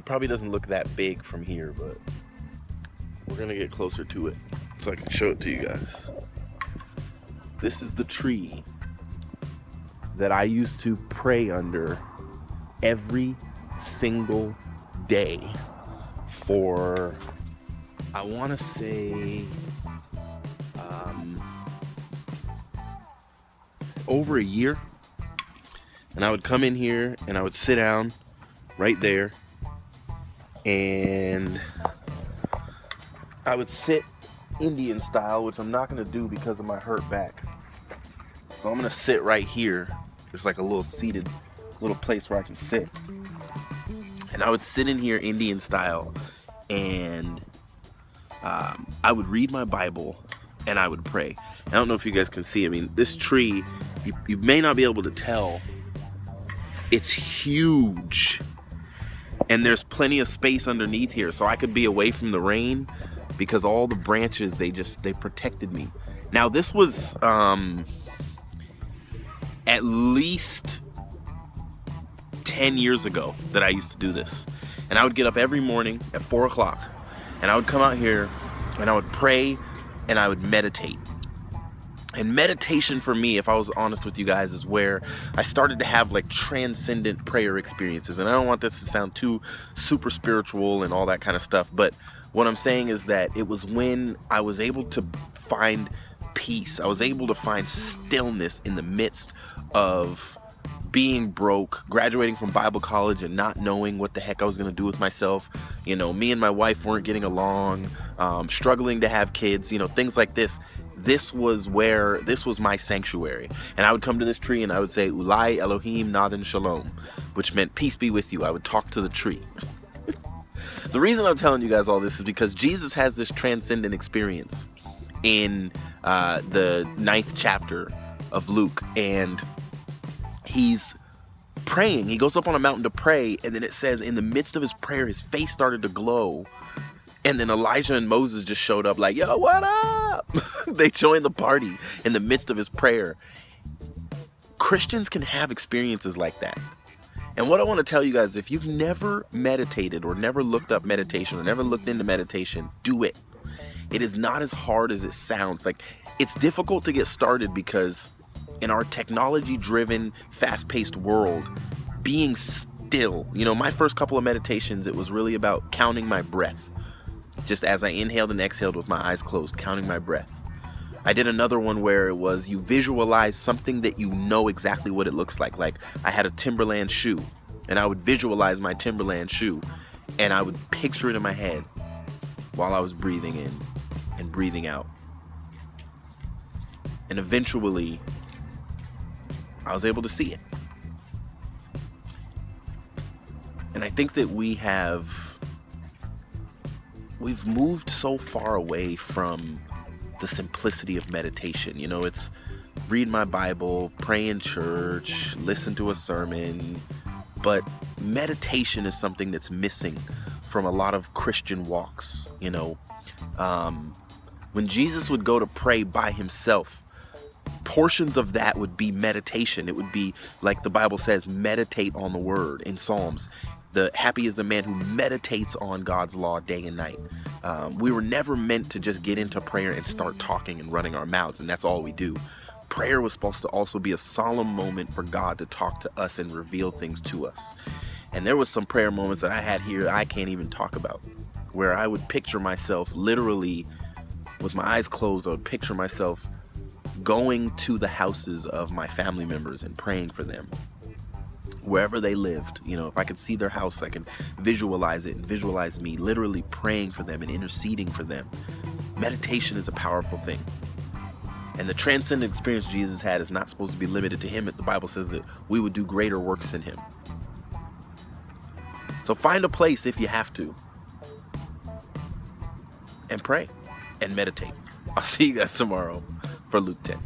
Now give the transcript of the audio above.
It probably doesn't look that big from here, but we're gonna get closer to it so I can show it to you guys. This is the tree that I used to pray under every single day for, I want to say, over a year. And I would come in here and I would sit down right there, and I would sit Indian style, which I'm not going to do because of my hurt back. So I'm going to sit right here. There's like a little seated little place where I can sit. And I would sit in here Indian style, and I would read my Bible and I would pray. I don't know if you guys can see. I mean, this tree, you may not be able to tell. It's huge. And there's plenty of space underneath here, so I could be away from the rain because all the branches, they protected me. Now this was at least 10 years ago that I used to do this. And I would get up every morning at 4 o'clock, and I would come out here and I would pray and I would meditate. And meditation for me, if I was honest with you guys, is where I started to have like transcendent prayer experiences. And I don't want this to sound too super spiritual and all that kind of stuff, but what I'm saying is that it was when I was able to find peace. I was able to find stillness in the midst of being broke, graduating from Bible college and not knowing what the heck I was going to do with myself. You know, me and my wife weren't getting along, struggling to have kids, you know, things like this. This was my sanctuary. And I would come to this tree and I would say, Ulai Elohim Nathan Shalom, which meant peace be with you. I would talk to the tree. The reason I'm telling you guys all this is because Jesus has this transcendent experience in the 9th chapter of Luke, and he's praying. He goes up on a mountain to pray, and then it says in the midst of his prayer, his face started to glow. And then Elijah and Moses just showed up like, yo, what up? They joined the party in the midst of his prayer. Christians can have experiences like that. And what I want to tell you guys, if you've never meditated or never looked up meditation or never looked into meditation, do it. It is not as hard as it sounds. Like, it's difficult to get started because in our technology-driven, fast-paced world, being still, you know, my first couple of meditations, it was really about counting my breath. Just as I inhaled and exhaled with my eyes closed, counting my breath. I did another one where it was you visualize something that you know exactly what it looks like. Like I had a Timberland shoe, and I would visualize my Timberland shoe, and I would picture it in my head while I was breathing in and breathing out. And eventually, I was able to see it. And I think that we've moved so far away from the simplicity of meditation. You know, it's read my Bible, pray in church, listen to a sermon, but meditation is something that's missing from a lot of Christian walks. You know, when Jesus would go to pray by himself, portions of that would be meditation. It would be like the Bible says, meditate on the word in Psalms. The happy is the man who meditates on God's law day and night. We were never meant to just get into prayer and start talking and running our mouths, and that's all we do. Prayer was supposed to also be a solemn moment for God to talk to us and reveal things to us. And there was some prayer moments that I had here I can't even talk about, where I would picture myself literally with my eyes closed. I would picture myself going to the houses of my family members and praying for them. Wherever they lived, you know, if I could see their house, I could visualize it and visualize me literally praying for them and interceding for them. Meditation is a powerful thing. And the transcendent experience Jesus had is not supposed to be limited to him. The Bible says that we would do greater works than him. So find a place if you have to, and pray and meditate. I'll see you guys tomorrow for Luke 10.